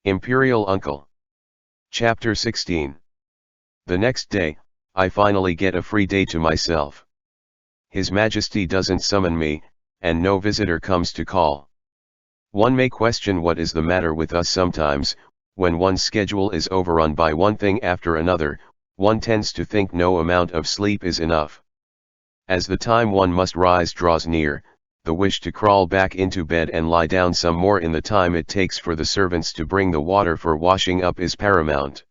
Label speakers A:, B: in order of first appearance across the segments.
A: Imperial Uncle. Chapter 16. The next day, I finally get a free day to myself. His Majesty doesn't summon me, and no visitor comes to call. One may question what is the matter with us sometimes. When one's schedule is overrun by one thing after another, one tends to think no amount of sleep is enough. As the time one must rise draws near, the wish to crawl back into bed and lie down some more in the time it takes for the servants to bring the water for washing up is paramount.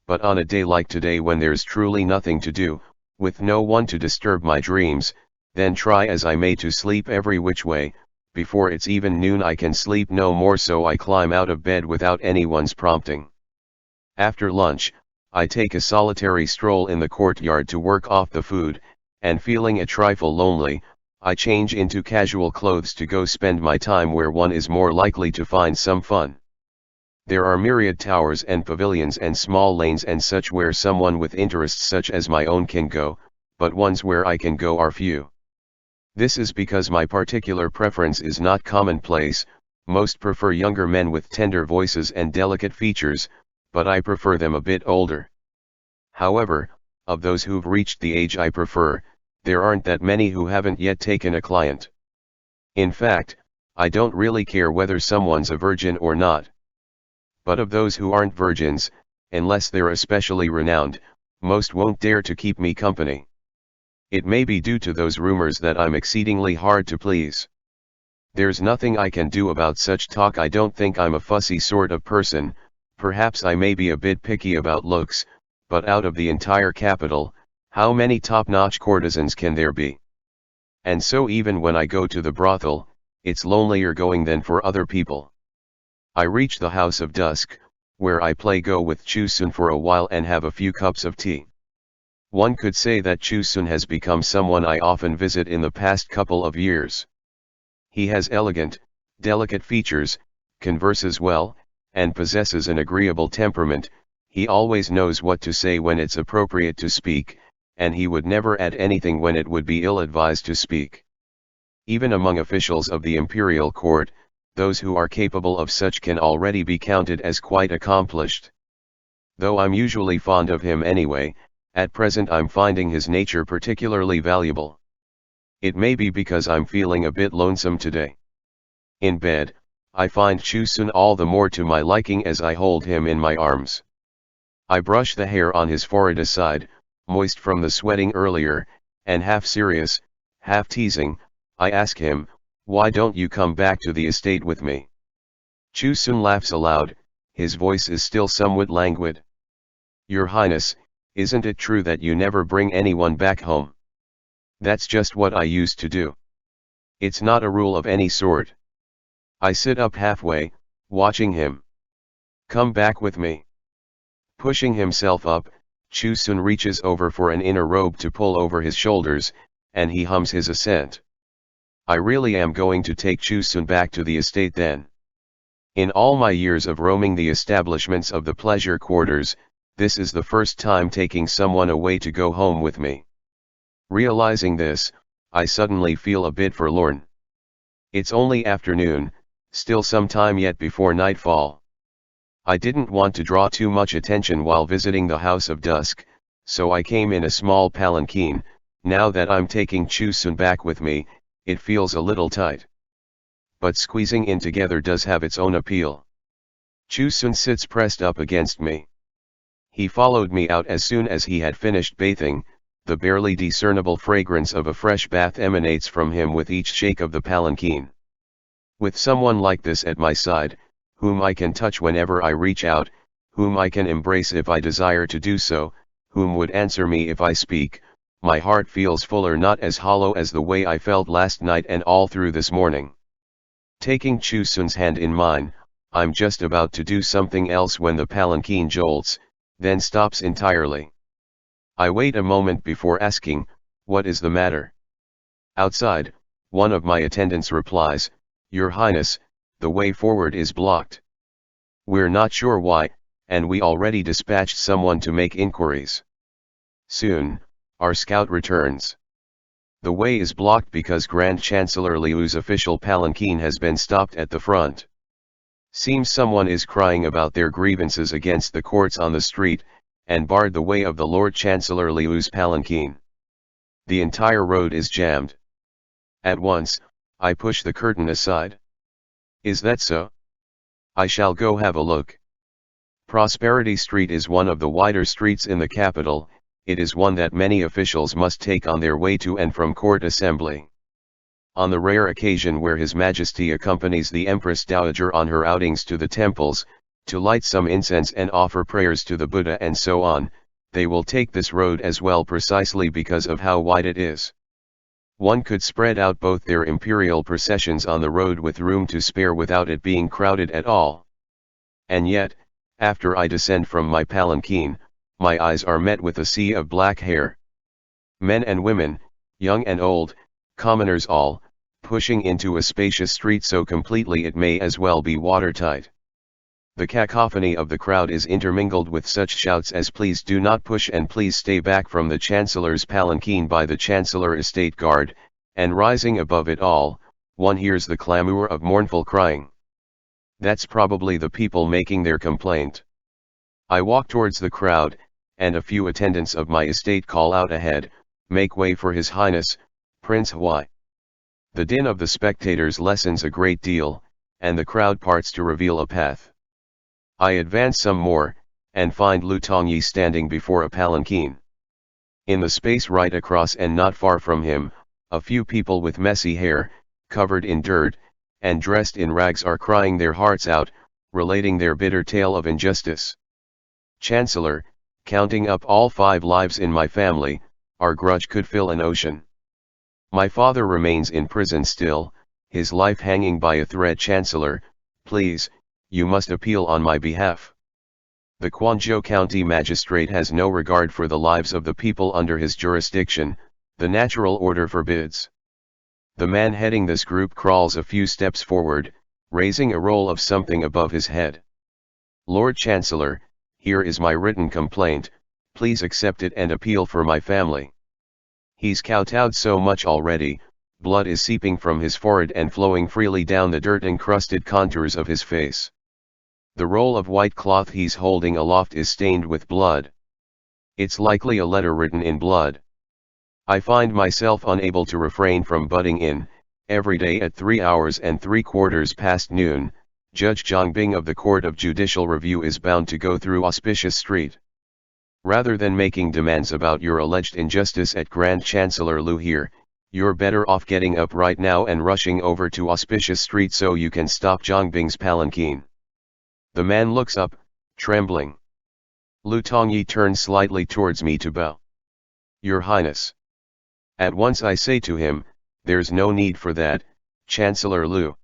A: But on a day like today, when there's truly nothing to do, with no one to disturb my dreams, then try as I may to sleep every which way, before it's even noon I can sleep no more, so I climb out of bed without anyone's prompting. After lunch, I take a solitary stroll in the courtyard to work off the food, and feeling a trifle lonely, I change into casual clothes to go spend my time where one is more likely to find some fun. There are myriad towers and pavilions and small lanes and such where someone with interests such as my own can go, but ones where I can go are few. This is because my particular preference is not commonplace. Most prefer younger men with tender voices and delicate features, but I prefer them a bit older. However, of those who've reached the age I prefer, there aren't that many who haven't yet taken a client. In fact, I don't really care whether someone's a virgin or not. But of those who aren't virgins, unless they're especially renowned, most won't dare to keep me company. It may be due to those rumors that I'm exceedingly hard to please. There's nothing I can do about such talk. I don't think I'm a fussy sort of person. Perhaps I may be a bit picky about looks, but out of the entire capital, how many top-notch courtesans can there be? And so even when I go to the brothel, it's lonelier going than for other people. I reach the House of Dusk, where I play Go with Chusun for a while and have a few cups of tea. One could say that Chusun has become someone I often visit in the past couple of years. He has elegant, delicate features, converses well, and possesses an agreeable temperament. He always knows what to say when it's appropriate to speak, and he would never add anything when it would be ill-advised to speak. Even among officials of the imperial court, those who are capable of such can already be counted as quite accomplished. Though I'm usually fond of him anyway, at present I'm finding his nature particularly valuable. It may be because I'm feeling a bit lonesome today. In bed, I find Chusun all the more to my liking as I hold him in my arms. I brush the hair on his forehead aside, moist from the sweating earlier, and half serious, half teasing, I ask him, "Why don't you come back to the estate with me?" Chusun laughs aloud, his voice is still somewhat languid. "Your Highness, isn't it true that you never bring anyone back home?" "That's just what I used to do. It's not a rule of any sort." I sit up halfway, watching him. "Come back with me." Pushing himself up, Chusun reaches over for an inner robe to pull over his shoulders, and he hums his assent. I really am going to take Chusun back to the estate then. In all my years of roaming the establishments of the pleasure quarters, this is the first time taking someone away to go home with me. Realizing this, I suddenly feel a bit forlorn. It's only afternoon, still some time yet before nightfall. I didn't want to draw too much attention while visiting the House of Dusk, so I came in a small palanquin. Now that I'm taking Chusun back with me, it feels a little tight. But squeezing in together does have its own appeal. Chusun sits pressed up against me. He followed me out as soon as he had finished bathing. The barely discernible fragrance of a fresh bath emanates from him with each shake of the palanquin. With someone like this at my side, whom I can touch whenever I reach out, whom I can embrace if I desire to do so, whom would answer me if I speak, my heart feels fuller, not as hollow as the way I felt last night and all through this morning. Taking Chusun's hand in mine, I'm just about to do something else when the palanquin jolts, then stops entirely. I wait a moment before asking, "What is the matter?" Outside, one of my attendants replies, "Your Highness, the way forward is blocked. We're not sure why, and we already dispatched someone to make inquiries. Soon, our scout returns. The way is blocked because Grand Chancellor Liu's official palanquin has been stopped at the front." Seems someone is crying about their grievances against the courts on the street, and barred the way of the Lord Chancellor Liu's palanquin. The entire road is jammed. At once, I push the curtain aside. Is that so? I shall go have a look. Prosperity Street is one of the wider streets in the capital. It is one that many officials must take on their way to and from court assembly. On the rare occasion where His Majesty accompanies the Empress Dowager on her outings to the temples, to light some incense and offer prayers to the Buddha and so on, they will take this road as well precisely because of how wide it is. One could spread out both their imperial processions on the road with room to spare without it being crowded at all. And yet, after I descend from my palanquin, my eyes are met with a sea of black hair. Men and women, young and old, commoners all, pushing into a spacious street so completely it may as well be watertight. The cacophony of the crowd is intermingled with such shouts as "Please do not push" and "Please stay back from the Chancellor's palanquin" by the Chancellor Estate Guard, and rising above it all, one hears the clamour of mournful crying. That's probably the people making their complaint. I walk towards the crowd, and a few attendants of my estate call out ahead, "Make way for His Highness, Prince Hui." The din of the spectators lessens a great deal, and the crowd parts to reveal a path. I advance some more, and find Lu Tongyi standing before a palanquin. In the space right across and not far from him, a few people with messy hair, covered in dirt, and dressed in rags are crying their hearts out, relating their bitter tale of injustice. "Chancellor, counting up all 5 lives in my family, our grudge could fill an ocean. My father remains in prison still, his life hanging by a thread. Chancellor, please, you must appeal on my behalf. The Quanzhou County Magistrate has no regard for the lives of the people under his jurisdiction, the natural order forbids." The man heading this group crawls a few steps forward, raising a roll of something above his head. "Lord Chancellor, here is my written complaint, please accept it and appeal for my family." He's kowtowed so much already, blood is seeping from his forehead and flowing freely down the dirt-encrusted contours of his face. The roll of white cloth he's holding aloft is stained with blood. It's likely a letter written in blood. I find myself unable to refrain from butting in. Every day at 3 hours and 3/4 past noon, Judge Zhang Bing of the Court of Judicial Review is bound to go through Auspicious Street. Rather than making demands about your alleged injustice at Grand Chancellor Liu here, you're better off getting up right now and rushing over to Auspicious Street so you can stop Zhang Bing's palanquin. The man looks up, trembling. Lu Tongyi turns slightly towards me to bow. "Your Highness." At once I say to him, "There's no need for that, Chancellor Liu.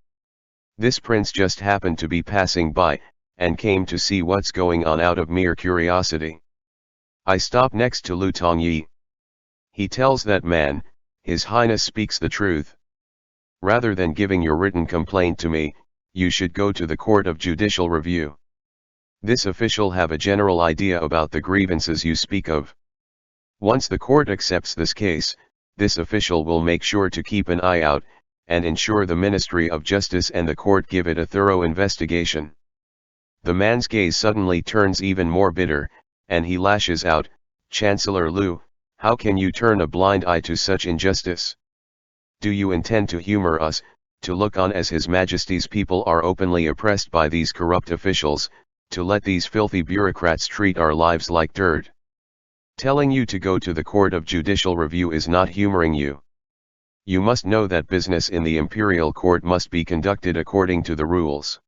A: This prince just happened to be passing by, and came to see what's going on out of mere curiosity." I stop next to Lu Tongyi. He tells that man, "His Highness speaks the truth. Rather than giving your written complaint to me, you should go to the Court of Judicial Review. This official have a general idea about the grievances you speak of. Once the court accepts this case, this official will make sure to keep an eye out, and ensure the Ministry of Justice and the court give it a thorough investigation." The man's gaze suddenly turns even more bitter, and he lashes out, "Chancellor Liu, how can you turn a blind eye to such injustice? Do you intend to humor us, to look on as His Majesty's people are openly oppressed by these corrupt officials, to let these filthy bureaucrats treat our lives like dirt? Telling you to go to the Court of Judicial Review is not humoring you. You must know that business in the Imperial Court must be conducted according to the rules.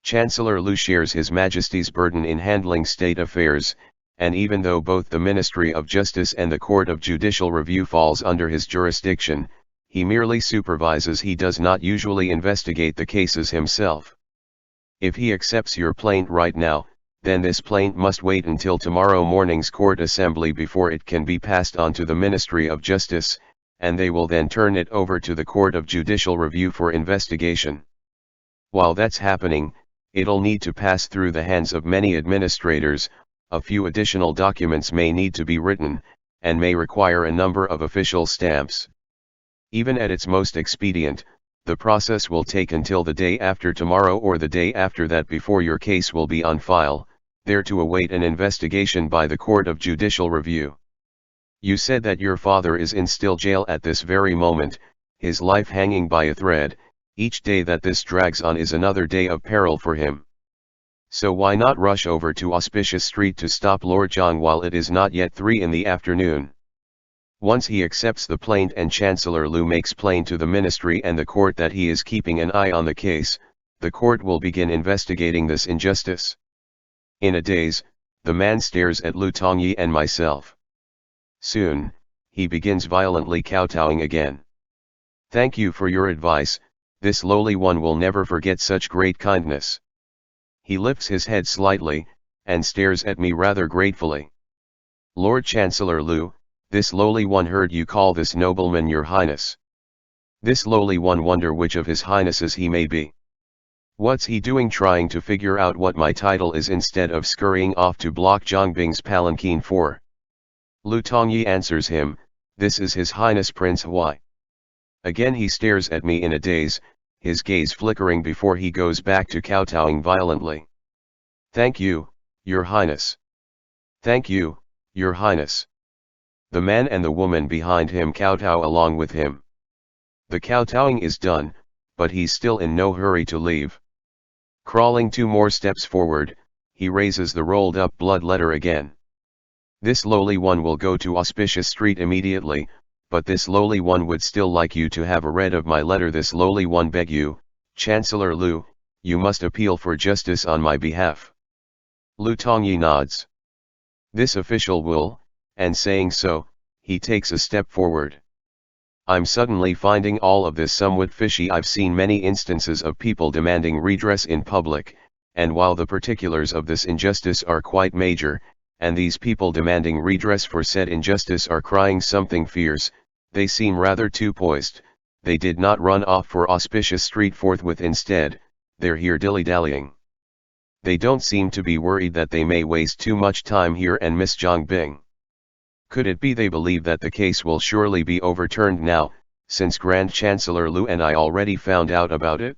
A: Chancellor Liu shares His Majesty's burden in handling state affairs, and even though both the Ministry of Justice and the Court of Judicial Review falls under his jurisdiction, he merely supervises. He does not usually investigate the cases himself. If he accepts your plaint right now, then this plaint must wait until tomorrow morning's court assembly before it can be passed on to the Ministry of Justice, and they will then turn it over to the Court of Judicial Review for investigation. While that's happening, it'll need to pass through the hands of many administrators. A few additional documents may need to be written, and may require a number of official stamps. Even at its most expedient, The process will take until the day after tomorrow or the day after that before your case will be on file, there to await an investigation by the Court of Judicial Review. You said that your father is in still jail at this very moment, his life hanging by a thread. Each day that this drags on is another day of peril for him. So why not rush over to Auspicious Street to stop Lord John while it is not yet 3 in the afternoon? Once he accepts the plaint and Chancellor Lu makes plain to the ministry and the court that he is keeping an eye on the case, the court will begin investigating this injustice. In a daze, the man stares at Lu Tongyi and myself. Soon, he begins violently kowtowing again. Thank you for your advice, this lowly one will never forget such great kindness. He lifts his head slightly, and stares at me rather gratefully. Lord Chancellor Lu, this lowly one heard you call this nobleman your highness. This lowly one wonder which of his highnesses he may be. What's he doing trying to figure out what my title is instead of scurrying off to block Zhongbing's palanquin for? Lu Tongyi answers him, this is his highness Prince Huai. Again he stares at me in a daze, his gaze flickering before he goes back to kowtowing violently. Thank you, your highness. Thank you, your highness. The man and the woman behind him kowtow along with him. The kowtowing is done, but he's still in no hurry to leave. Crawling 2 more steps forward, he raises the rolled up blood letter again. This lowly one will go to Auspicious Street immediately, but this lowly one would still like you to have a read of my letter. This lowly one beg you, Chancellor Lu, you must appeal for justice on my behalf. Lu Tongyi nods. This official will, and saying so, he takes a step forward. I'm suddenly finding all of this somewhat fishy. I've seen many instances of people demanding redress in public, and while the particulars of this injustice are quite major, and these people demanding redress for said injustice are crying something fierce, they seem rather too poised. They did not run off for Auspicious Street forthwith. Instead, they're here dilly-dallying. They don't seem to be worried that they may waste too much time here and miss Zhongbing. Could it be they believe that the case will surely be overturned now, since Grand Chancellor Lu and I already found out about it?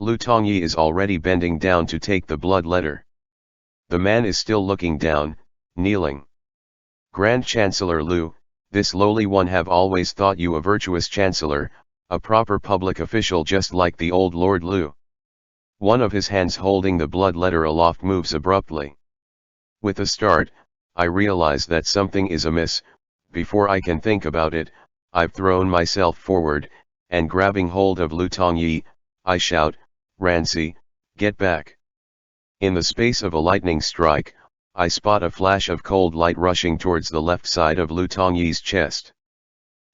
A: Lu Tongyi is already bending down to take the blood letter. The man is still looking down, kneeling. Grand Chancellor Lu, this lowly one have always thought you a virtuous chancellor, a proper public official just like the old Lord Lu. One of his hands holding the blood letter aloft moves abruptly. With a start, I realize that something is amiss. Before I can think about it, I've thrown myself forward, and grabbing hold of Lu Tongyi, I shout, Rancy, get back. In the space of a lightning strike, I spot a flash of cold light rushing towards the left side of Lu Tongyi's chest.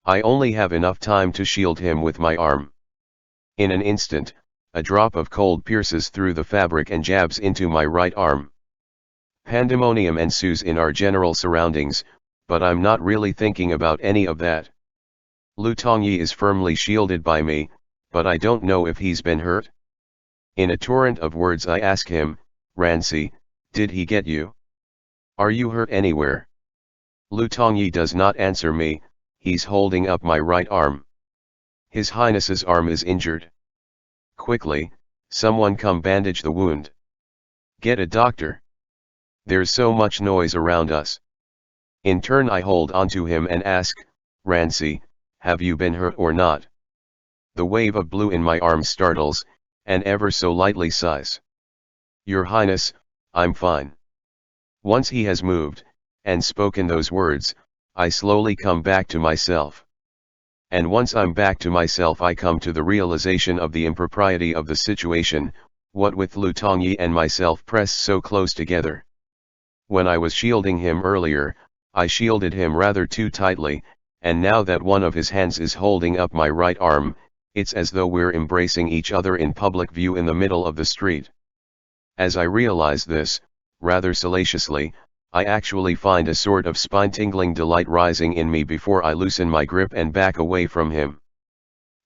A: I only have enough time to shield him with my arm. In an instant, a drop of cold pierces through the fabric and jabs into my right arm. Pandemonium ensues in our general surroundings, but I'm not really thinking about any of that. Lu Tongyi is firmly shielded by me, but I don't know if he's been hurt. In a torrent of words I ask him, Rancy, did he get you? Are you hurt anywhere? Lu Tongyi does not answer me, he's holding up my right arm. His Highness's arm is injured. Quickly, someone come bandage the wound. Get a doctor. There's so much noise around us. In turn I hold onto him and ask, Rancy, have you been hurt or not? The wave of blue in my arm startles, and ever so lightly sighs. Your Highness, I'm fine. Once he has moved, and spoken those words, I slowly come back to myself. And once I'm back to myself I come to the realization of the impropriety of the situation, what with Lu Tongyi and myself pressed so close together. When I was shielding him earlier, I shielded him rather too tightly, and now that one of his hands is holding up my right arm, it's as though we're embracing each other in public view in the middle of the street. As I realize this, rather salaciously, I actually find a sort of spine-tingling delight rising in me before I loosen my grip and back away from him.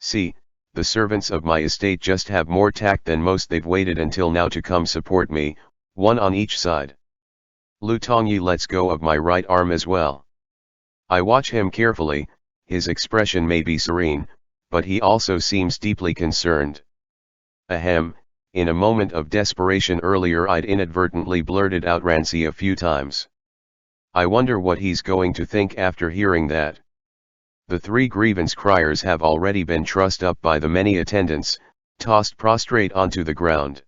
A: See, the servants of my estate just have more tact than most. They've waited until now to come support me, one on each side. Lu Tongyi lets go of my right arm as well. I watch him carefully, his expression may be serene, but he also seems deeply concerned. Ahem, in a moment of desperation earlier I'd inadvertently blurted out Rancy a few times. I wonder what he's going to think after hearing that. The 3 grievance criers have already been trussed up by the many attendants, tossed prostrate onto the ground.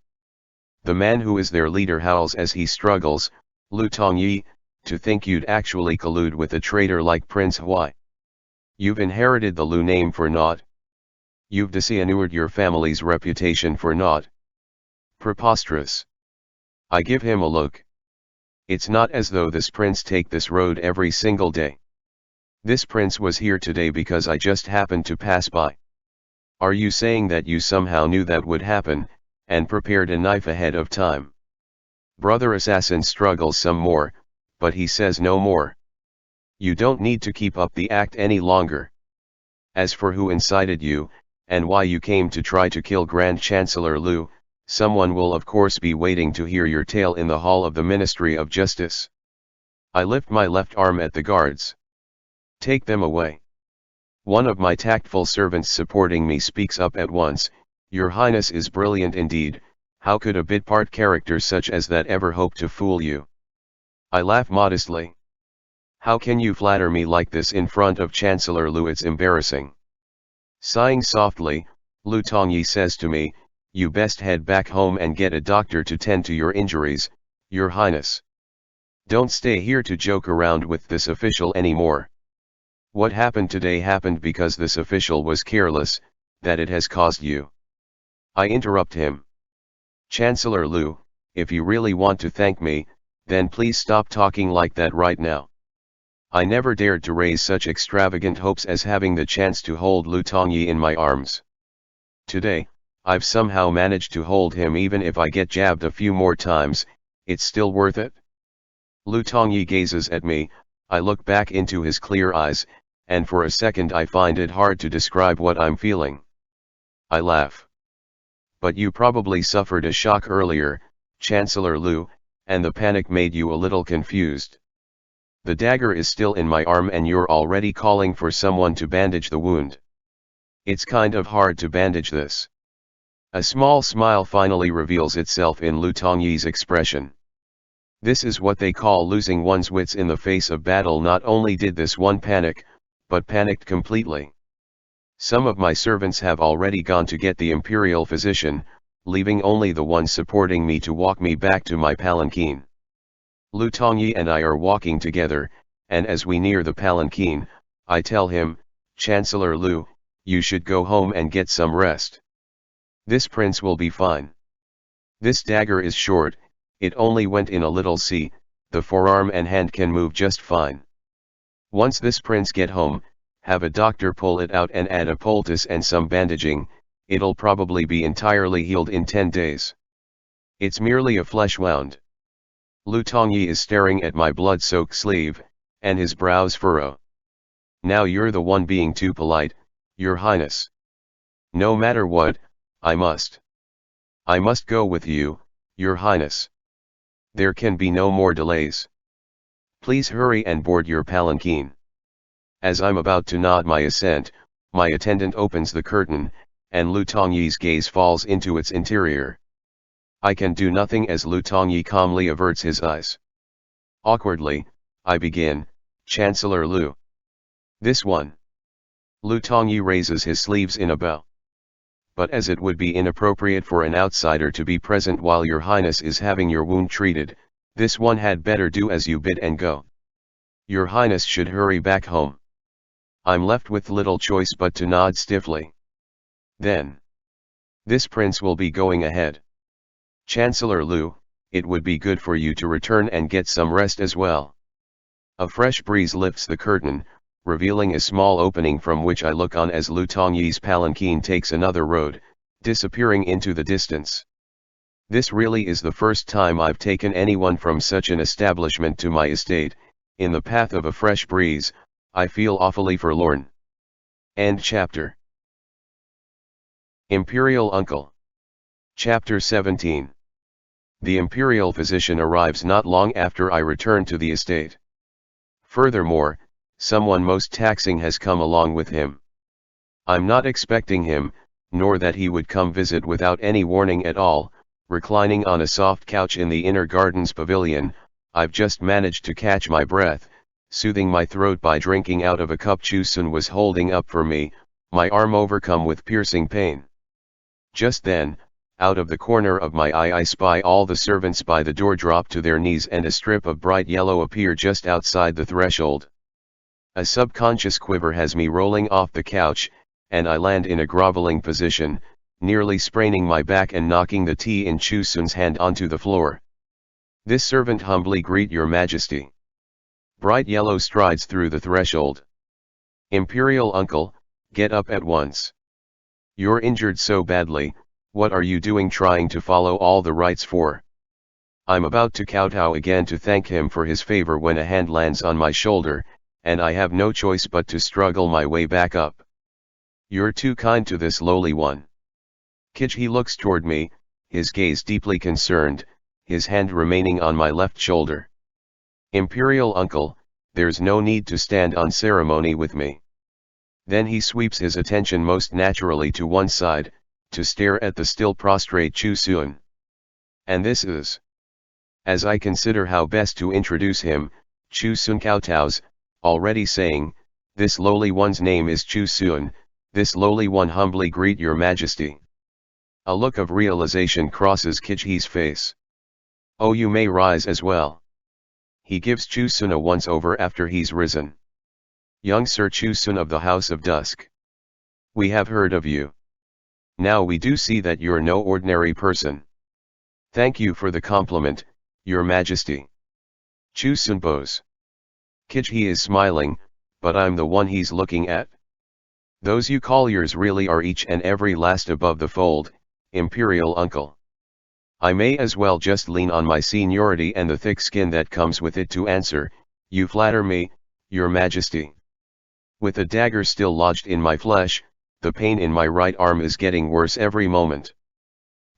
A: The man who is their leader howls as he struggles, "Lu Tongyi, to think you'd actually collude with a traitor like Prince Huai. You've inherited the Lu name for naught. You've dishonored your family's reputation for naught. Preposterous." I give him a look. It's not as though this prince take this road every single day. This prince was here today because I just happened to pass by. Are you saying that you somehow knew that would happen, and prepared a knife ahead of time? Brother assassin struggles some more, but he says no more. You don't need to keep up the act any longer. As for who incited you, and why you came to try to kill Grand Chancellor Lu, someone will of course be waiting to hear your tale in the hall of the Ministry of Justice. I lift my left arm at the guards. Take them away. One of my tactful servants supporting me speaks up at once. Your Highness is brilliant indeed. How could a bit-part character such as that ever hope to fool you? I laugh modestly. How can you flatter me like this in front of Chancellor Lu? It's embarrassing. Sighing softly, Lu Tongyi says to me, you best head back home and get a doctor to tend to your injuries, Your Highness. Don't stay here to joke around with this official anymore. What happened today happened because this official was careless, that it has caused you. I interrupt him. Chancellor Lu, if you really want to thank me, then please stop talking like that right now. I never dared to raise such extravagant hopes as having the chance to hold Lu Tongyi in my arms. Today, I've somehow managed to hold him. Even if I get jabbed a few more times, it's still worth it. Lu Tongyi gazes at me, I look back into his clear eyes, and for a second I find it hard to describe what I'm feeling. I laugh. But you probably suffered a shock earlier, Chancellor Lu, and the panic made you a little confused. The dagger is still in my arm and you're already calling for someone to bandage the wound. It's kind of hard to bandage this. A small smile finally reveals itself in Lu Tongyi's expression. This is what they call losing one's wits in the face of battle. Not only did this one panic, but panicked completely. Some of my servants have already gone to get the imperial physician, leaving only the one supporting me to walk me back to my palanquin. Lu Tongyi and I are walking together, and as we near the palanquin, I tell him, Chancellor Lu, you should go home and get some rest. This prince will be fine. This dagger is short, it only went in a little. See, the forearm and hand can move just fine. Once this prince get home, have a doctor pull it out and add a poultice and some bandaging, it'll probably be entirely healed in 10 days. It's merely a flesh wound. Lu Tongyi is staring at my blood-soaked sleeve, and his brows furrow. Now you're the one being too polite, Your Highness. No matter what, I must go with you, Your Highness. There can be no more delays. Please hurry and board your palanquin. As I'm about to nod my assent, my attendant opens the curtain, and Lu Tongyi's gaze falls into its interior. I can do nothing as Lu Tongyi calmly averts his eyes. Awkwardly, I begin, Chancellor Lu. This one. Lu Tongyi raises his sleeves in a bow. But as it would be inappropriate for an outsider to be present while Your Highness is having your wound treated, this one had better do as you bid and go. Your Highness should hurry back home. I'm left with little choice but to nod stiffly. Then. This prince will be going ahead. Chancellor Lu, it would be good for you to return and get some rest as well. A fresh breeze lifts the curtain, revealing a small opening from which I look on as Lu Tongyi's palanquin takes another road, disappearing into the distance. This really is the first time I've taken anyone from such an establishment to my estate. In the path of a fresh breeze, I feel awfully forlorn. End chapter. Imperial Uncle. Chapter 17. The imperial physician arrives not long after I return to the estate. Furthermore, someone most taxing has come along with him. I'm not expecting him, nor that he would come visit without any warning at all. Reclining on a soft couch in the inner garden's pavilion, I've just managed to catch my breath, soothing my throat by drinking out of a cup Chusun was holding up for me, my arm overcome with piercing pain. Just then, out of the corner of my eye I spy all the servants by the door drop to their knees and a strip of bright yellow appear just outside the threshold. A subconscious quiver has me rolling off the couch, and I land in a groveling position, nearly spraining my back and knocking the tea in Chusun's hand onto the floor. This servant humbly greet your majesty. Bright yellow strides through the threshold. Imperial uncle, get up at once. You're injured so badly, what are you doing trying to follow all the rites for? I'm about to kowtow again to thank him for his favor when a hand lands on my shoulder, and I have no choice but to struggle my way back up. You're too kind to this lowly one. He looks toward me, his gaze deeply concerned, his hand remaining on my left shoulder. Imperial uncle, there's no need to stand on ceremony with me. Then he sweeps his attention most naturally to one side, to stare at the still prostrate Chusun. And this is. As I consider how best to introduce him, Chusun kowtows, already saying, this lowly one's name is Chusun, this lowly one humbly greet your majesty. A look of realization crosses Kichi's face. Oh, you may rise as well. He gives Chusun a once-over after he's risen. Young Sir Chusun of the House of Dusk. We have heard of you. Now we do see that you're no ordinary person. Thank you for the compliment, your majesty. Chusun bows. Kichi is smiling, but I'm the one he's looking at. Those you colliers really are each and every last above the fold, Imperial uncle. I may as well just lean on my seniority and the thick skin that comes with it to answer, you flatter me, your majesty. With a dagger still lodged in my flesh, the pain in my right arm is getting worse every moment.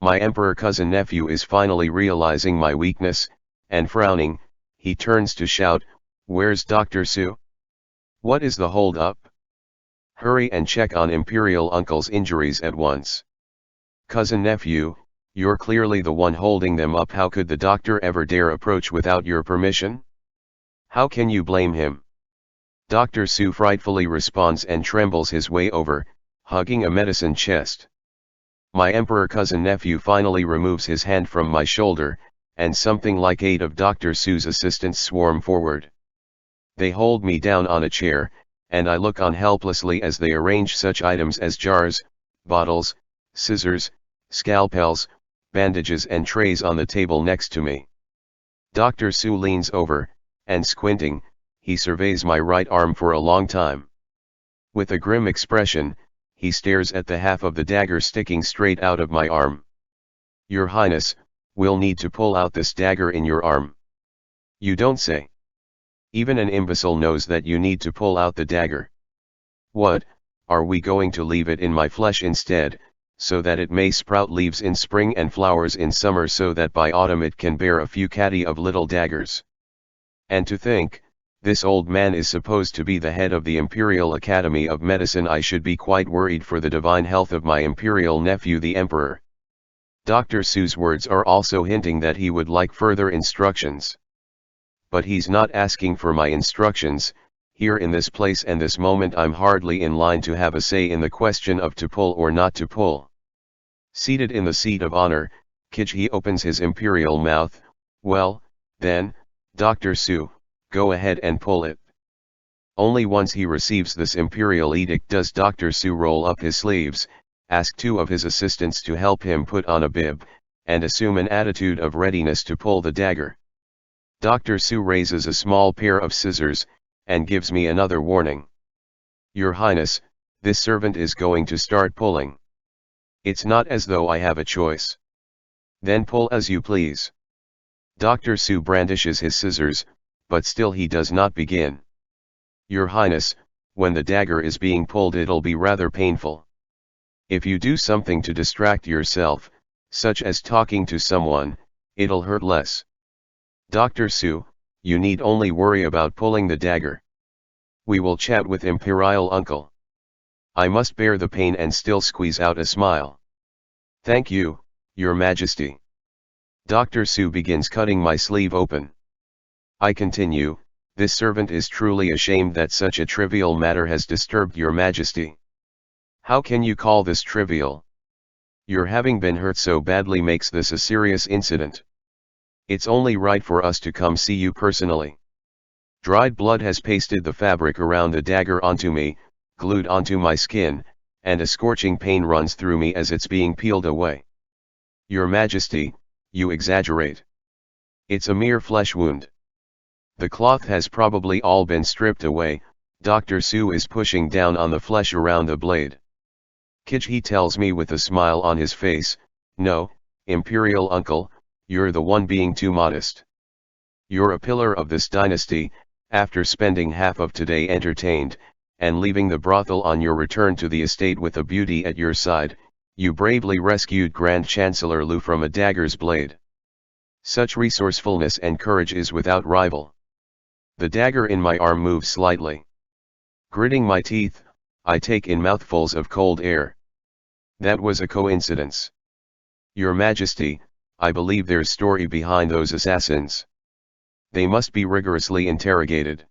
A: My emperor cousin nephew is finally realizing my weakness, and frowning, he turns to shout, where's Dr. Su? What is the hold up? Hurry and check on Imperial uncle's injuries at once. Cousin nephew, you're clearly the one holding them up. How could the doctor ever dare approach without your permission? How can you blame him? Dr. Su frightfully responds and trembles his way over, hugging a medicine chest. My emperor cousin nephew finally removes his hand from my shoulder, and something like 8 of Dr. Su's assistants swarm forward. They hold me down on a chair, and I look on helplessly as they arrange such items as jars, bottles, scissors, scalpels, bandages and trays on the table next to me. Dr. Su leans over, and squinting, he surveys my right arm for a long time. With a grim expression, he stares at the half of the dagger sticking straight out of my arm. Your Highness, we'll need to pull out this dagger in your arm. You don't say. Even an imbecile knows that you need to pull out the dagger. What, are we going to leave it in my flesh instead, so that it may sprout leaves in spring and flowers in summer so that by autumn it can bear a few catty of little daggers? And to think, this old man is supposed to be the head of the Imperial Academy of Medicine. I should be quite worried for the divine health of my imperial nephew the Emperor. Dr. Su's words are also hinting that he would like further instructions. But he's not asking for my instructions. Here in this place and this moment I'm hardly in line to have a say in the question of to pull or not to pull. Seated in the seat of honor, Kichi opens his imperial mouth. Well, then, Dr. Su, go ahead and pull it. Only once he receives this imperial edict does Dr. Su roll up his sleeves, ask 2 of his assistants to help him put on a bib, and assume an attitude of readiness to pull the dagger. Dr. Su raises a small pair of scissors, and gives me another warning. Your Highness, this servant is going to start pulling. It's not as though I have a choice. Then pull as you please. Dr. Su brandishes his scissors, but still he does not begin. Your Highness, when the dagger is being pulled it'll be rather painful. If you do something to distract yourself, such as talking to someone, it'll hurt less. Dr. Su, you need only worry about pulling the dagger. We will chat with Imperial Uncle. I must bear the pain and still squeeze out a smile. Thank you, Your Majesty. Dr. Su begins cutting my sleeve open. I continue, this servant is truly ashamed that such a trivial matter has disturbed Your Majesty. How can you call this trivial? Your having been hurt so badly makes this a serious incident. It's only right for us to come see you personally. Dried blood has pasted the fabric around the dagger onto me, glued onto my skin, and a scorching pain runs through me as it's being peeled away. Your Majesty, you exaggerate. It's a mere flesh wound. The cloth has probably all been stripped away. Dr. Su is pushing down on the flesh around the blade. He tells me with a smile on his face, no, Imperial Uncle, you're the one being too modest. You're a pillar of this dynasty. After spending half of today entertained, and leaving the brothel on your return to the estate with a beauty at your side, you bravely rescued Grand Chancellor Lu from a dagger's blade. Such resourcefulness and courage is without rival. The dagger in my arm moves slightly. Gritting my teeth, I take in mouthfuls of cold air. That was a coincidence. Your Majesty, I believe there's story behind those assassins. They must be rigorously interrogated.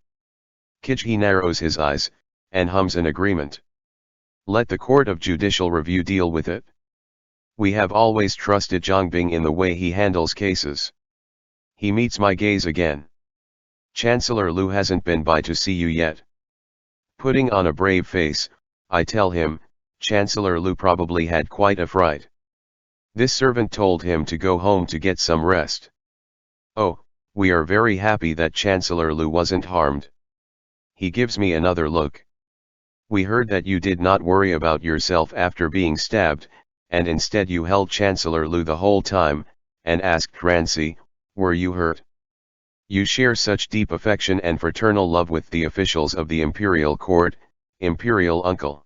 A: He narrows his eyes, and hums an agreement. Let the Court of Judicial Review deal with it. We have always trusted Zhongbing in the way he handles cases. He meets my gaze again. Chancellor Lu hasn't been by to see you yet. Putting on a brave face, I tell him, Chancellor Lu probably had quite a fright. This servant told him to go home to get some rest. Oh, we are very happy that Chancellor Lu wasn't harmed. He gives me another look. We heard that you did not worry about yourself after being stabbed, and instead you held Chancellor Lu the whole time, and asked Rancy, were you hurt? You share such deep affection and fraternal love with the officials of the Imperial Court, Imperial Uncle.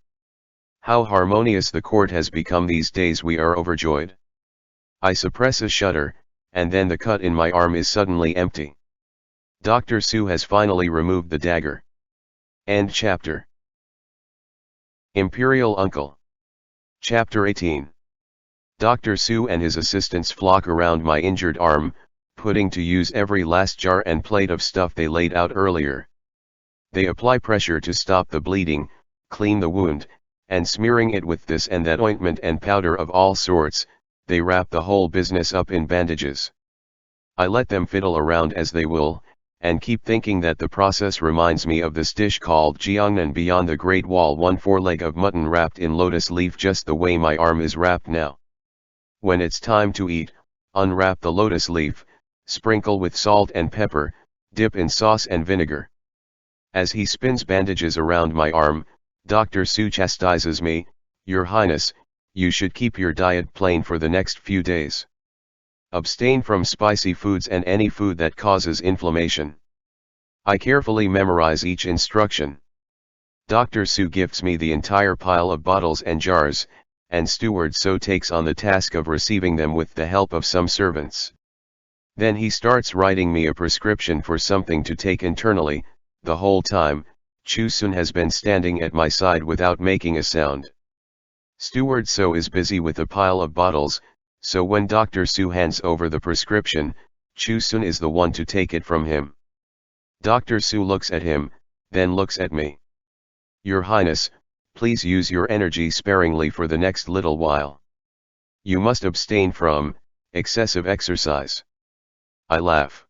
A: How harmonious the court has become these days, we are overjoyed. I suppress a shudder, and then the cut in my arm is suddenly empty. Dr. Su has finally removed the dagger. End chapter. Imperial Uncle. Chapter 18. Dr. Su and his assistants flock around my injured arm, putting to use every last jar and plate of stuff they laid out earlier. They apply pressure to stop the bleeding, clean the wound, and smearing it with this and that ointment and powder of all sorts, they wrap the whole business up in bandages. I let them fiddle around as they will, and keep thinking that the process reminds me of this dish called jiangnan beyond the Great Wall, one foreleg of mutton wrapped in lotus leaf, just the way my arm is wrapped now. When it's time to eat, unwrap the lotus leaf, sprinkle with salt and pepper, dip in sauce and vinegar. As he spins bandages around my arm, Dr. Su chastises me, Your Highness, you should keep your diet plain for the next few days. Abstain from spicy foods and any food that causes inflammation. I carefully memorize each instruction. Dr. Su gifts me the entire pile of bottles and jars, and Steward So takes on the task of receiving them with the help of some servants. Then he starts writing me a prescription for something to take internally. The whole time, Chu Sun has been standing at my side without making a sound. Steward So is busy with a pile of bottles, so when Dr. Su hands over the prescription, Chu Sun is the one to take it from him. Dr. Su looks at him, then looks at me. Your Highness, please use your energy sparingly for the next little while. You must abstain from excessive exercise. I laugh.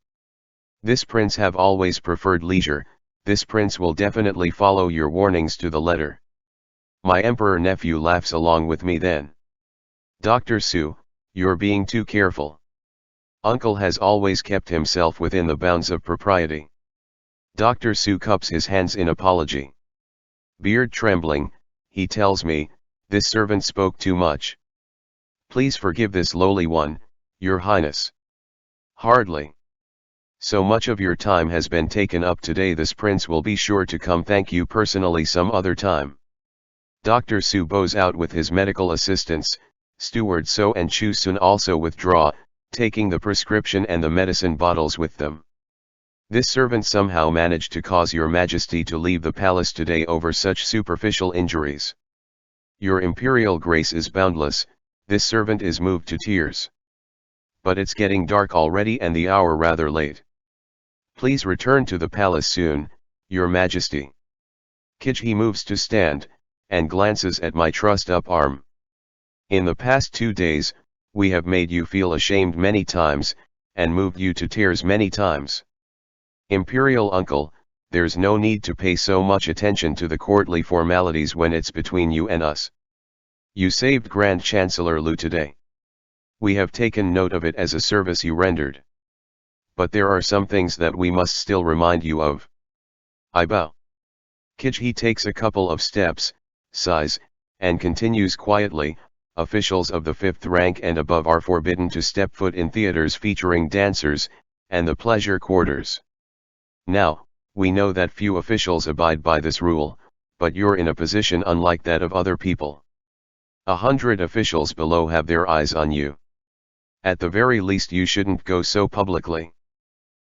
A: This prince have always preferred leisure. This prince will definitely follow your warnings to the letter. My emperor nephew laughs along with me then. Dr. Su, you're being too careful. Uncle has always kept himself within the bounds of propriety. Dr. Su cups his hands in apology. Beard trembling, he tells me, this servant spoke too much. Please forgive this lowly one, Your Highness. Hardly. So much of your time has been taken up today, this prince will be sure to come thank you personally some other time. Dr. Su bows out with his medical assistants. Steward So and Chu Sun also withdraw, taking the prescription and the medicine bottles with them. This servant somehow managed to cause Your Majesty to leave the palace today over such superficial injuries. Your imperial grace is boundless, this servant is moved to tears. But it's getting dark already and the hour rather late. Please return to the palace soon, your majesty. Kijhi moves to stand, and glances at my trussed-up arm. In the past 2 days, we have made you feel ashamed many times, and moved you to tears many times. Imperial Uncle, there's no need to pay so much attention to the courtly formalities when it's between you and us. You saved Grand Chancellor Lu today. We have taken note of it as a service you rendered. But there are some things that we must still remind you of. I bow. Kijhi takes a couple of steps, sighs, and continues quietly, officials of the 5th rank and above are forbidden to step foot in theaters featuring dancers, and the pleasure quarters. Now, we know that few officials abide by this rule, but you're in a position unlike that of other people. 100 officials below have their eyes on you. At the very least you shouldn't go so publicly.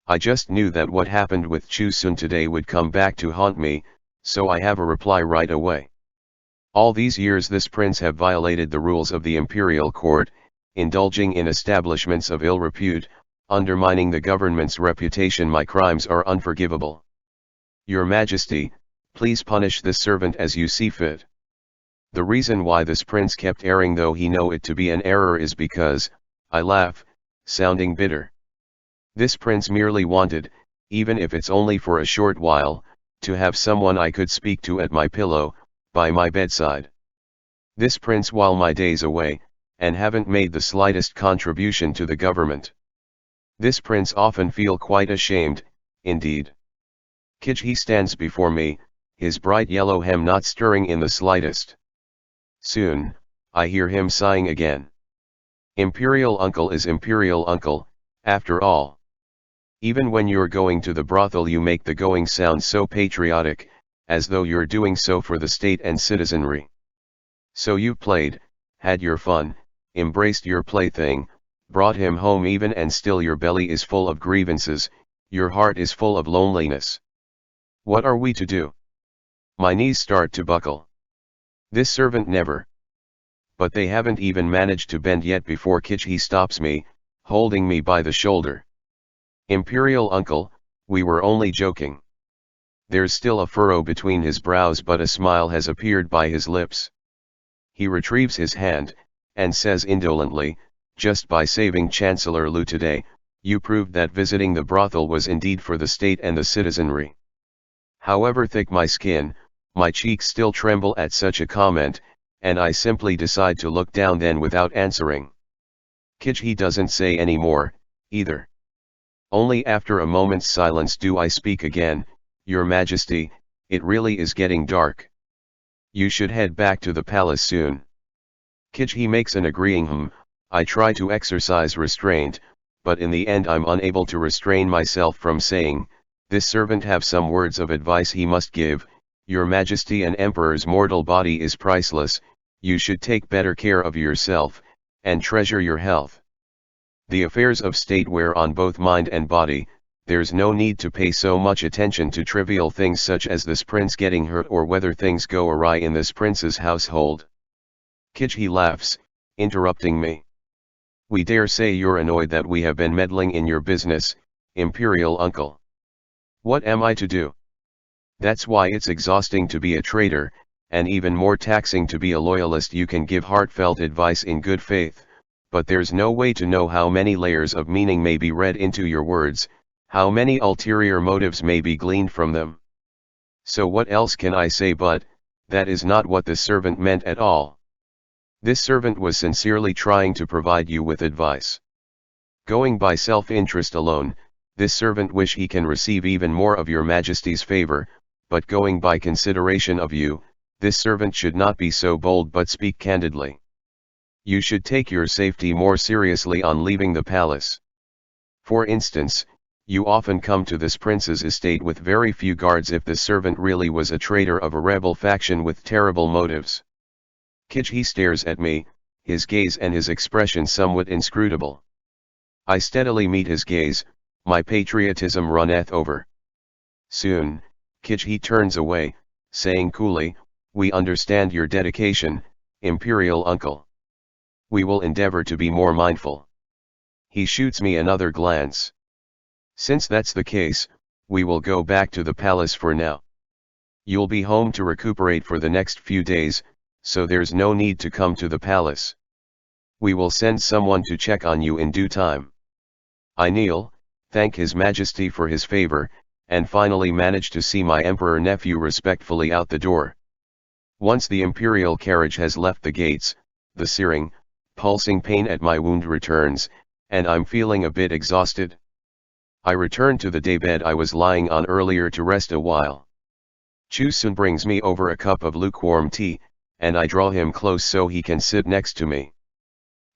A: I just knew that what happened with Chu Sun today would come back to haunt me, so I have a reply right away. All these years this prince have violated the rules of the imperial court, indulging in establishments of ill repute, undermining the government's reputation. My crimes are unforgivable. Your Majesty, please punish this servant as you see fit. The reason why this prince kept erring though he know it to be an error is because, I laugh, sounding bitter. This prince merely wanted, even if it's only for a short while, to have someone I could speak to at my pillow, by my bedside. This prince while my days away, and haven't made the slightest contribution to the government. This prince often feel quite ashamed, indeed. Kijhi stands before me, his bright yellow hem not stirring in the slightest. Soon, I hear him sighing again. Imperial Uncle is Imperial Uncle, after all. Even when you're going to the brothel you make the going sound so patriotic, as though you're doing so for the state and citizenry. So you played, had your fun, embraced your plaything, brought him home even and still your belly is full of grievances, your heart is full of loneliness. What are we to do? My knees start to buckle. This servant never. But they haven't even managed to bend yet before Kijhi stops me, holding me by the shoulder. Imperial Uncle, we were only joking. There's still a furrow between his brows but a smile has appeared by his lips. He retrieves his hand, and says indolently, just by saving Chancellor Lu today, you proved that visiting the brothel was indeed for the state and the citizenry. However thick my skin, my cheeks still tremble at such a comment, and I simply decide to look down then without answering. Kijhi doesn't say any more, either. Only after a moment's silence do I speak again, Your Majesty, it really is getting dark. You should head back to the palace soon. Kijhi makes an agreeing I try to exercise restraint, but in the end I'm unable to restrain myself from saying, this servant have some words of advice he must give. Your Majesty, an emperor's mortal body is priceless, you should take better care of yourself, and treasure your health. The affairs of state wear on both mind and body, there's no need to pay so much attention to trivial things such as this prince getting hurt or whether things go awry in this prince's household. Kijhi laughs, interrupting me. We dare say you're annoyed that we have been meddling in your business, Imperial Uncle. What am I to do? That's why it's exhausting to be a traitor, and even more taxing to be a loyalist. You can give heartfelt advice in good faith, but there's no way to know how many layers of meaning may be read into your words, how many ulterior motives may be gleaned from them. So what else can I say but, that is not what this servant meant at all. This servant was sincerely trying to provide you with advice. Going by self-interest alone, this servant wish he can receive even more of your Majesty's favor, but going by consideration of you, this servant should not be so bold but speak candidly. You should take your safety more seriously on leaving the palace. For instance, you often come to this prince's estate with very few guards if this servant really was a traitor of a rebel faction with terrible motives. Kijhi stares at me, his gaze and his expression somewhat inscrutable. I steadily meet his gaze, my patriotism runneth over. Soon, Kijhi turns away, saying coolly, we understand your dedication, Imperial Uncle. We will endeavor to be more mindful. He shoots me another glance. Since that's the case, we will go back to the palace for now. You'll be home to recuperate for the next few days, so there's no need to come to the palace. We will send someone to check on you in due time. I kneel, thank His Majesty for his favor, and finally manage to see my emperor nephew respectfully out the door. Once the imperial carriage has left the gates, the searing, pulsing pain at my wound returns, and I'm feeling a bit exhausted. I return to the daybed I was lying on earlier to rest a while. Chusun brings me over a cup of lukewarm tea, and I draw him close so he can sit next to me.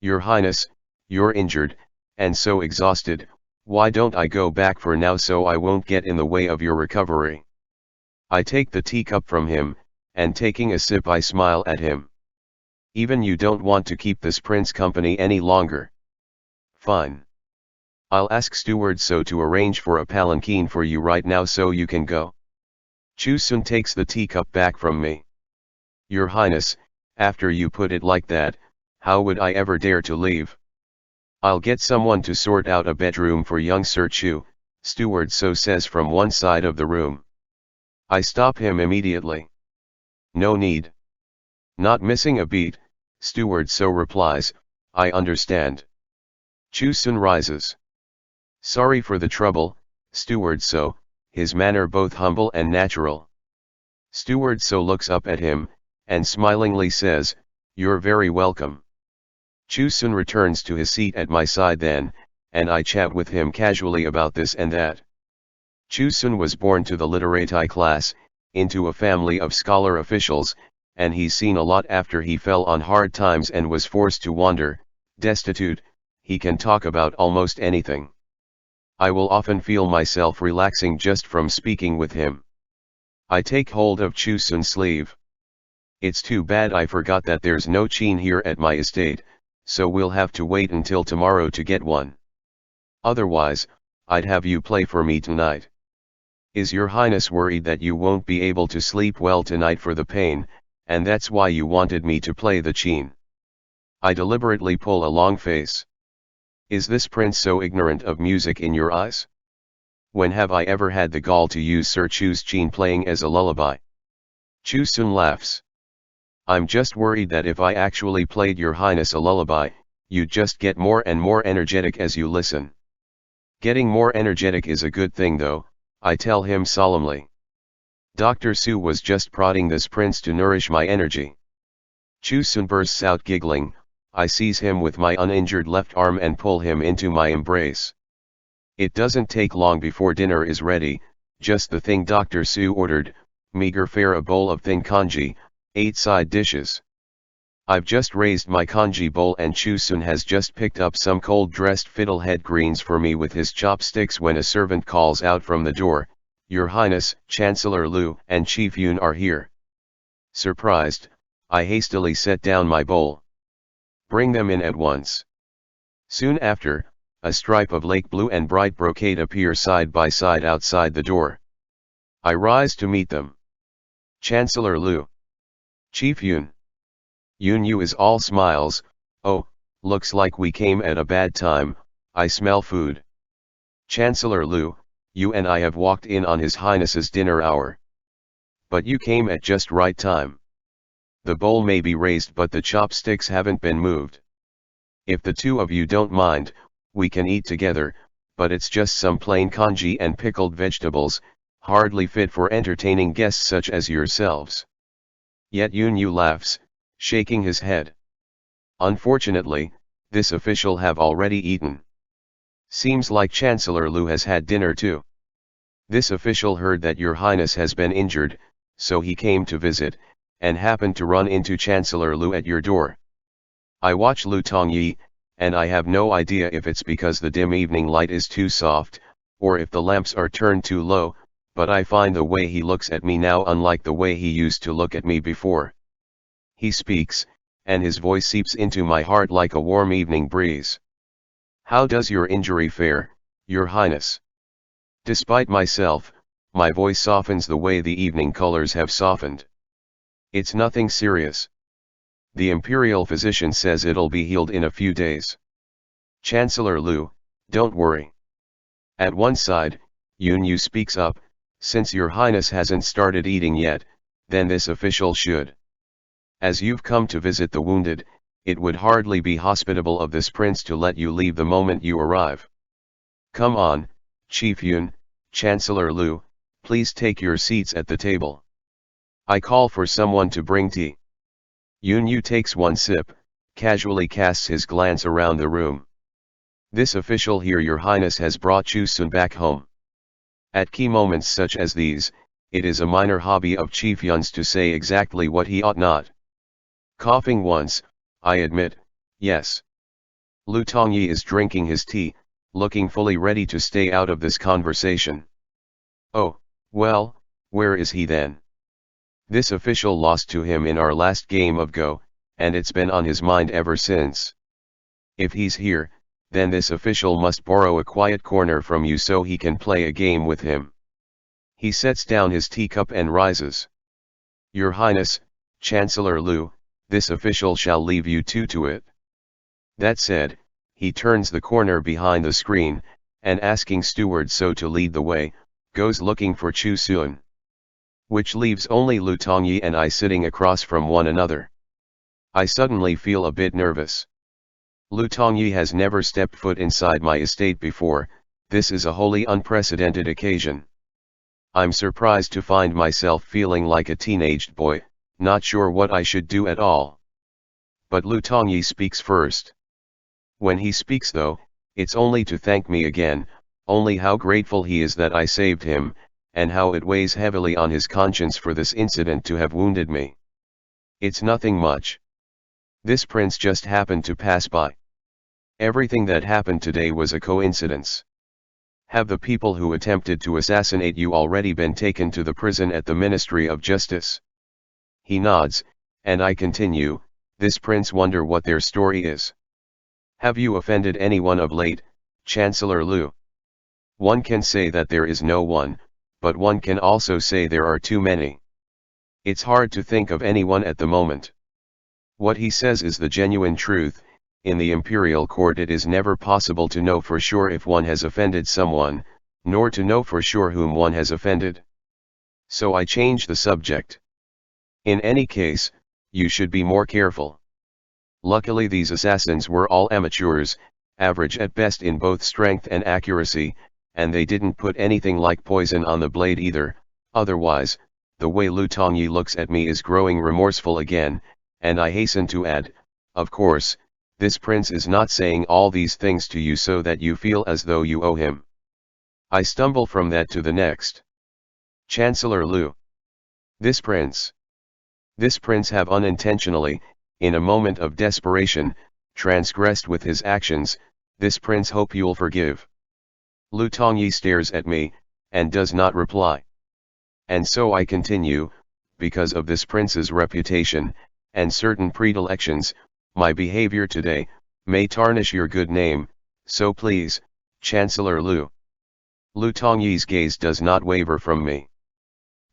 A: Your Highness, you're injured, and so exhausted, why don't I go back for now so I won't get in the way of your recovery? I take the teacup from him, and taking a sip I smile at him. Even you don't want to keep this prince company any longer. Fine. I'll ask Steward So to arrange for a palanquin for you right now so you can go. Chusun takes the teacup back from me. Your Highness, after you put it like that, how would I ever dare to leave? I'll get someone to sort out a bedroom for young Sir Chu, Steward So says from one side of the room. I stop him immediately. No need. Not missing a beat, Steward So replies, I understand. Chusun rises. Sorry for the trouble, Steward So, his manner both humble and natural. Steward So looks up at him, and smilingly says, You're very welcome. Chusun returns to his seat at my side then, and I chat with him casually about this and that. Chusun was born to the literati class, into a family of scholar officials, and he's seen a lot after he fell on hard times and was forced to wander, destitute. He can talk about almost anything. I will often feel myself relaxing just from speaking with him. I take hold of Chusun's sleeve. It's too bad I forgot that there's no chin here at my estate, so we'll have to wait until tomorrow to get one. Otherwise, I'd have you play for me tonight. Is your Highness worried that you won't be able to sleep well tonight for the pain, and that's why you wanted me to play the chin? I deliberately pull a long face. Is this prince so ignorant of music in your eyes? When have I ever had the gall to use Sir Chu's chin playing as a lullaby? Chusun laughs. I'm just worried that if I actually played your Highness a lullaby, you'd just get more and more energetic as you listen. Getting more energetic is a good thing though, I tell him solemnly. Dr. Su was just prodding this prince to nourish my energy. Chusun bursts out giggling. I seize him with my uninjured left arm and pull him into my embrace. It doesn't take long before dinner is ready, just the thing Dr. Su ordered, meager fare, a bowl of thin congee, 8 side dishes. I've just raised my congee bowl and Chusun has just picked up some cold-dressed fiddlehead greens for me with his chopsticks when a servant calls out from the door, Your Highness, Chancellor Lu and Chief Yun are here. Surprised, I hastily set down my bowl. Bring them in at once. Soon after, a stripe of lake blue and bright brocade appear side by side outside the door. I rise to meet them. Chancellor Lu. Chief Yun. Yun Yu is all smiles. Oh, looks like we came at a bad time, I smell food. Chancellor Lu, you and I have walked in on His Highness's dinner hour. But you came at just right time. The bowl may be raised but the chopsticks haven't been moved. If the two of you don't mind, we can eat together, but it's just some plain congee and pickled vegetables, hardly fit for entertaining guests such as yourselves. Yet Yun Yu laughs, shaking his head. Unfortunately, this official have already eaten. Seems like Chancellor Lu has had dinner too. This official heard that your Highness has been injured, so he came to visit, and happened to run into Chancellor Lu at your door. I watch Lu Tongyi, and I have no idea if it's because the dim evening light is too soft, or if the lamps are turned too low, but I find the way he looks at me now unlike the way he used to look at me before. He speaks, and his voice seeps into my heart like a warm evening breeze. How does your injury fare, Your Highness? Despite myself, my voice softens the way the evening colors have softened. It's nothing serious. The imperial physician says it'll be healed in a few days. Chancellor Lu, don't worry. At one side, Yun Yu speaks up, since your highness hasn't started eating yet, then this official should. As you've come to visit the wounded, it would hardly be hospitable of this prince to let you leave the moment you arrive. Come on, Chief Yun, Chancellor Lu, please take your seats at the table. I call for someone to bring tea. Yun Yu takes one sip, casually casts his glance around the room. This official here, your highness, has brought Chu Sun back home. At key moments such as these, it is a minor hobby of Chief Yun's to say exactly what he ought not. Coughing once, I admit, yes. Lu Tongyi is drinking his tea, looking fully ready to stay out of this conversation. Oh, well, where is he then? This official lost to him in our last game of Go, and it's been on his mind ever since. If he's here, then this official must borrow a quiet corner from you so he can play a game with him. He sets down his teacup and rises. Your Highness, Chancellor Lu, this official shall leave you two to it. That said, he turns the corner behind the screen, and asking steward So to lead the way, goes looking for Chu Sun. Which leaves only Lu Tongyi and I sitting across from one another. I suddenly feel a bit nervous. Lu Tongyi has never stepped foot inside my estate before, this is a wholly unprecedented occasion. I'm surprised to find myself feeling like a teenaged boy, not sure what I should do at all. But Lu Tongyi speaks first. When he speaks though, it's only to thank me again, only how grateful he is that I saved him, and how it weighs heavily on his conscience for this incident to have wounded me. It's nothing much. This prince just happened to pass by. Everything that happened today was a coincidence. Have the people who attempted to assassinate you already been taken to the prison at the Ministry of Justice? He nods, and I continue, this prince wonder what their story is. Have you offended anyone of late, Chancellor Lu? One can say that there is no one, but one can also say there are too many. It's hard to think of anyone at the moment. What he says is the genuine truth. In the imperial court it is never possible to know for sure if one has offended someone, nor to know for sure whom one has offended. So I change the subject. In any case, you should be more careful. Luckily these assassins were all amateurs, average at best in both strength and accuracy, and they didn't put anything like poison on the blade either. Otherwise, the way Lu Tongyi looks at me is growing remorseful again, and I hasten to add, of course, this prince is not saying all these things to you so that you feel as though you owe him. I stumble from that to the next. Chancellor Lu. This prince have unintentionally, in a moment of desperation, transgressed with his actions. This prince hope you'll forgive. Lu Tongyi stares at me, and does not reply. And so I continue, because of this prince's reputation, and certain predilections, my behavior today may tarnish your good name, so please, Chancellor Lu. Lu Tongyi's gaze does not waver from me.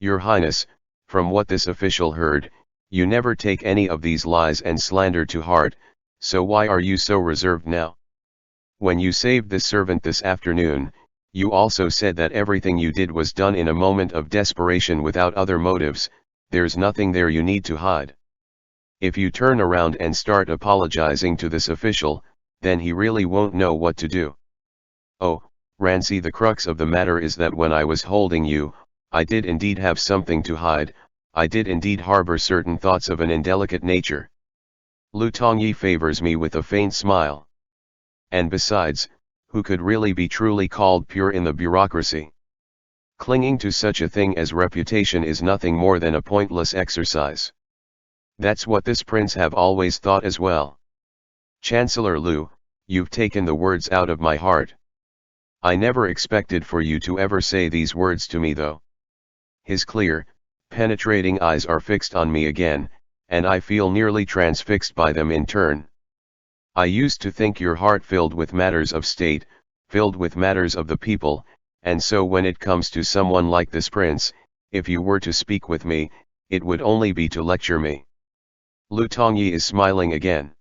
A: Your Highness, from what this official heard, you never take any of these lies and slander to heart, so why are you so reserved now? When you saved this servant this afternoon, you also said that everything you did was done in a moment of desperation without other motives. There's nothing there you need to hide. If you turn around and start apologizing to this official, then he really won't know what to do. Oh, Rancy, the crux of the matter is that when I was holding you, I did indeed have something to hide. I did indeed harbor certain thoughts of an indelicate nature. Lu Tongyi favors me with a faint smile. And besides, who could really be truly called pure in the bureaucracy? Clinging to such a thing as reputation is nothing more than a pointless exercise. That's what this prince have always thought as well. Chancellor Lu, you've taken the words out of my heart. I never expected for you to ever say these words to me though. His clear, penetrating eyes are fixed on me again, and I feel nearly transfixed by them in turn. I used to think your heart filled with matters of state, filled with matters of the people, and so when it comes to someone like this prince, if you were to speak with me, it would only be to lecture me. Lu Tongyi is smiling again.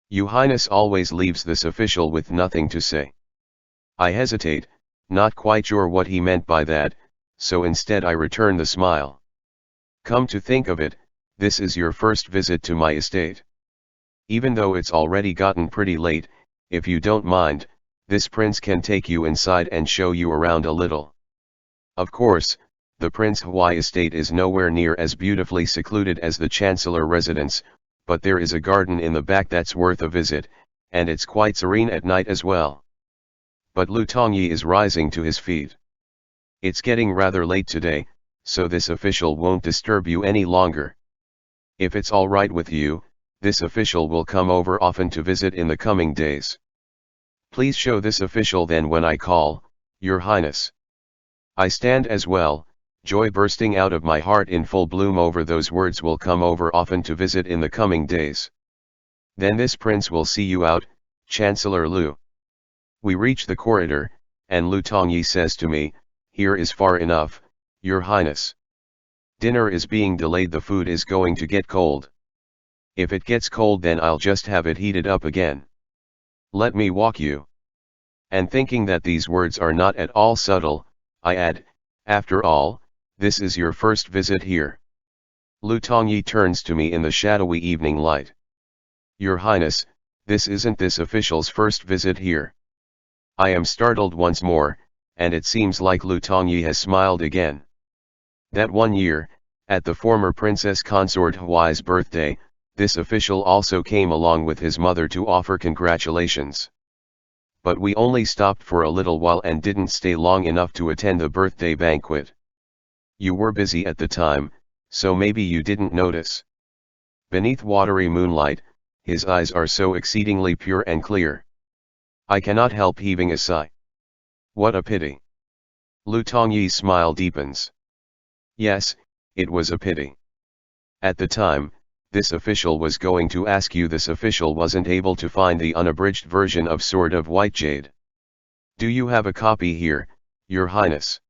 A: Your Highness always leaves this official with nothing to say. I hesitate, not quite sure what he meant by that, so instead I return the smile. Come to think of it, this is your first visit to my estate. Even though it's already gotten pretty late, if you don't mind, this prince can take you inside and show you around a little. Of course, the Prince Huai estate is nowhere near as beautifully secluded as the Chancellor residence, but there is a garden in the back that's worth a visit, and it's quite serene at night as well. But Lu Tongyi is rising to his feet. It's getting rather late today, so this official won't disturb you any longer. If it's all right with you, this official will come over often to visit in the coming days. Please show this official then when I call, Your Highness. I stand as well, joy bursting out of my heart in full bloom over those words, will come over often to visit in the coming days. Then this prince will see you out, Chancellor Lu. We reach the corridor, and Lu Tongyi says to me, here is far enough, Your Highness. Dinner is being delayed, the food is going to get cold. If it gets cold then I'll just have it heated up again. Let me walk you. And thinking that these words are not at all subtle, I add, after all, this is your first visit here. Lu Tongyi turns to me in the shadowy evening light. Your Highness, this isn't this official's first visit here. I am startled once more, and it seems like Lu Tongyi has smiled again. That one year, at the former Princess Consort Huai's birthday, this official also came along with his mother to offer congratulations. But we only stopped for a little while and didn't stay long enough to attend the birthday banquet. You were busy at the time, so maybe you didn't notice. Beneath watery moonlight, his eyes are so exceedingly pure and clear. I cannot help heaving a sigh. What a pity. Lu Tongyi's smile deepens. Yes, it was a pity. At the time, this official was going to ask you. This official wasn't able to find the unabridged version of Sword of White Jade. Do you have a copy here, Your Highness?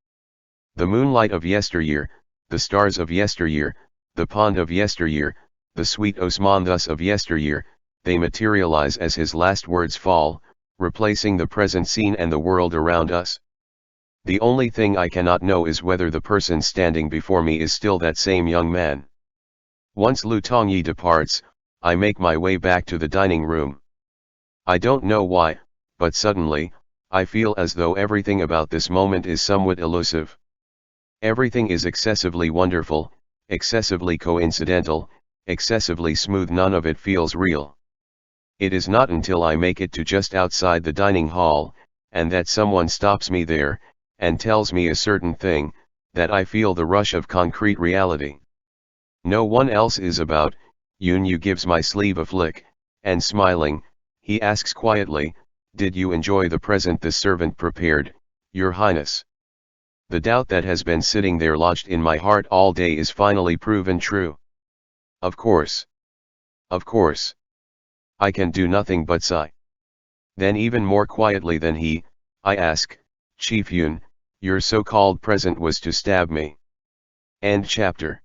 A: The moonlight of yesteryear, the stars of yesteryear, the pond of yesteryear, the sweet Osman thus of yesteryear, they materialize as his last words fall, replacing the present scene and the world around us. The only thing I cannot know is whether the person standing before me is still that same young man. Once Lu Tongyi departs, I make my way back to the dining room. I don't know why, but suddenly, I feel as though everything about this moment is somewhat elusive. Everything is excessively wonderful, excessively coincidental, excessively smooth. None of it feels real. It is not until I make it to just outside the dining hall, and that someone stops me there, and tells me a certain thing, that I feel the rush of concrete reality. No one else is about. Yunyu gives my sleeve a flick, and smiling, he asks quietly, did you enjoy the present the servant prepared, Your Highness? The doubt that has been sitting there lodged in my heart all day is finally proven true. Of course. Of course. I can do nothing but sigh. Then even more quietly than he, I ask, Chief Yun, your so-called present was to stab me. End chapter.